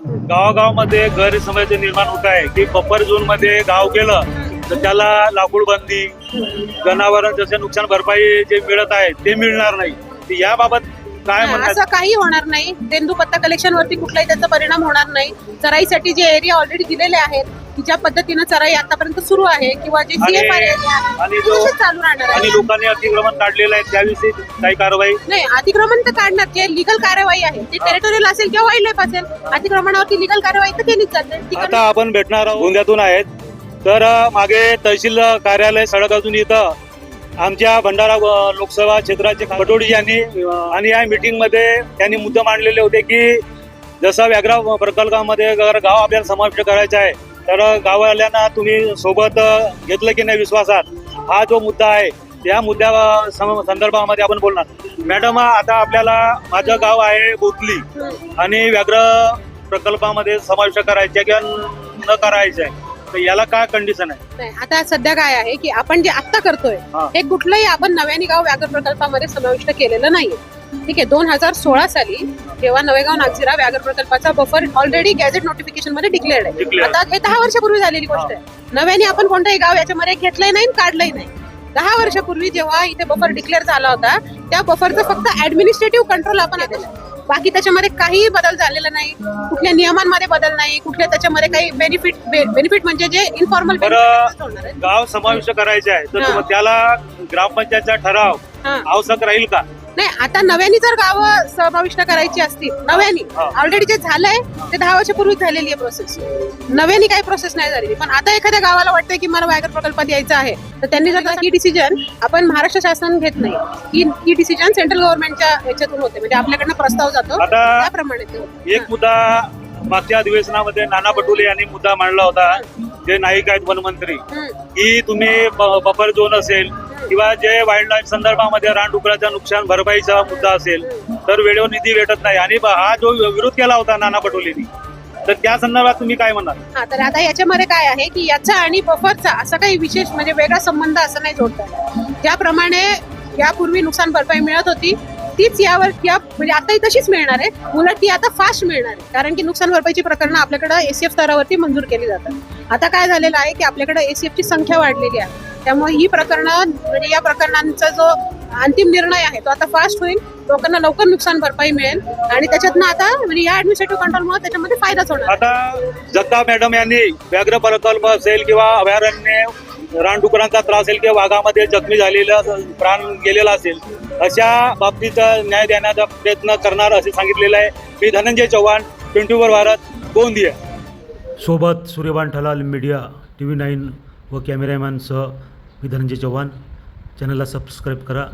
गावागावामध्ये गैरसमज निर्माण होत आहे की बफर झोन मध्ये गाव गेलं तर त्याला लाकूड बंदी, जनावर जसे नुकसान भरपाई जे मिळत आहे ते मिळणार नाही. तर याबाबत काय म्हणणार? असं काही होणार नाही. तेंदूपत्ता कलेक्शन वरती कुठलाही त्याचा परिणाम होणार नाही. चराईसाठी जे एरिया ऑलरेडी दिलेले आहेत, की ज्या पद्धतीनं चराई आतापर्यंत सुरू आहे किंवा जे CFR एरिया आणि जो चालू राहणार आणि आहे. लोकांनी अतिक्रमण काढलेलं आहे त्याविषयी काही कारवाई नाही, अतिक्रमण तर काढणार. जे लिगल कार्यवाही आहे ते टेरिटोरियल असेल किंवा वाईल्ड लाईफ असेल, अतिक्रमणावरती लिगल कार्यवाही तर केलीच जाते. आता आपण भेटणार आहोत गोंदियातून आहेत. तर मागे तहसील कार्यालय सडक अजून इथं आमच्या भंडारा लोकसभा क्षेत्राचे पटोडी यांनी आणि या मीटिंग मध्ये त्यांनी मुद्दे मांडलेले होते की जसं व्याघ्र प्रकल्पामध्ये जर गाव आपल्याला समाविष्ट करायचा आहे तर गाववाल्यांना तुम्ही सोबत घेतलं की नाही विश्वासात, हा जो मुद्दा आहे त्या मुद्द्या संदर्भामध्ये आपण बोलणार. मॅडम, आता आपल्याला माझं गाव आहे बोतली आणि व्याघ्र प्रकल्पामध्ये समाविष्ट करायचे किंवा न करायचे आहे, तर याला काय कंडिशन आहे? नाही, आता सध्या काय आहे की आपण जे आता करतोय हे कुठलंही आपण नव्याने गाव व्याघ्र प्रकल्पामध्ये समाविष्ट केलेलं नाहीये. ठीक आहे. 2016 साली जेव्हा नवेगाव नागझिरा व्याघ्र प्रकल्पाचा बफर ऑलरेडी गॅझेट नोटिफिकेशन मध्ये डिक्लेअर्ड आहे. आता हे 10 वर्षापूर्वी झालेली गोष्ट आहे. नव्याने आपण कोणतंही गाव याच्यामध्ये घेतलंय नाही काढलंय नाही. 10 वर्षापूर्वी जेव्हा इथे बफर डिक्लेअर झाला होता त्या बफरचं फक्त ऍडमिनिस्ट्रेटिव्ह कंट्रोल आपण आता, बाकी त्याच्यामध्ये काही बदल झालेला नाही. कुठल्या नियमांमध्ये बदल नाही, कुठल्या त्याच्यामध्ये काही बेनिफिट म्हणजे जे इन्फॉर्मल गाव समाविष्ट करायचे आहे तर त्याला ग्रामपंचायतचा ठराव आवश्यक राहील का? नाही. आता नव्याने जर गावं समाविष्ट करायची असतील, नव्याने ऑलरेडी जे झालंय ते 10 वर्षापूर्वी झालेली आहे प्रोसेस. नव्याने काही प्रोसेस नाही झालेली. पण आता एखाद्या गावाला वाटतंय की मला व्याघ्र प्रकल्पात यायचं आहे तर त्यांनी जर ही डिसिजन आपण महाराष्ट्र शासन घेत नाही, ही डिसिजन सेंट्रल गव्हर्नमेंटच्या याच्यातून होते, म्हणजे आपल्याकडनं प्रस्ताव जातो त्याप्रमाणे ते होते. एक मुद्दा मागच्या अधिवेशनामध्ये नाना पटोले यांनी मुद्दा मांडला होता, जे नाईक आहेत वनमंत्री, की तुम्ही बफर झोन असेल किंवा जे वाईल्ड लाईफ संदर्भामध्ये रानडुकराचं नुकसान भरपाईचा मुद्दा असेल तर वेळेवर निधी भेटत नाही आणि हा जो विरोध केला होता नाना पटोलेंनी, तर त्या संदर्भात तुम्ही काय म्हणाल? तर आता याच्यामध्ये काय आहे की याचा आणि बफरचा असा काही विशेष म्हणजे वेगळा संबंध असं नाही जोडता. ज्याप्रमाणे यापूर्वी नुकसान भरपाई मिळत होती तीच यावर म्हणजे आताही तशीच मिळणार आहे. उलट ती आता फास्ट मिळणार आहे, कारण की नुकसान भरपाईची प्रकरणं आपल्याकडे ACF स्तरावरती मंजूर केली जातात. आता काय झालेलं आहे की आपल्याकडे ACF ची संख्या वाढलेली आहे, त्यामुळे ही प्रकरणं म्हणजे या प्रकरणांचा जो अंतिम निर्णय आहे तो आता फास्ट होईल. लोकांना लवकर नुकसान भरपाई मिळेल आणि त्याच्यातनं आता म्हणजे या ऍडमिनिस्ट्रेटिव्ह कंट्रोलमुळे त्याच्यामध्ये फायदाच होणार. आता जगताप मॅडम यांनी व्याघ्र प्रकल्प असेल किंवा अभयारण्य रानडुकरांचा त्रास असेल किंवा वाघामध्ये जखमी झालेला प्राण गेलेला असेल अशा बाबतीत न्याय देण्याचा प्रयत्न करणार असे सांगितलेलं आहे. मी धनंजय चव्हाण, 24 भारत, गोंदिया. सोबत सूर्यवान ठलाल मीडिया TV9 व कॅमेरामॅनसह मी धनंजय चव्हाण. चॅनलला सबस्क्राईब करा.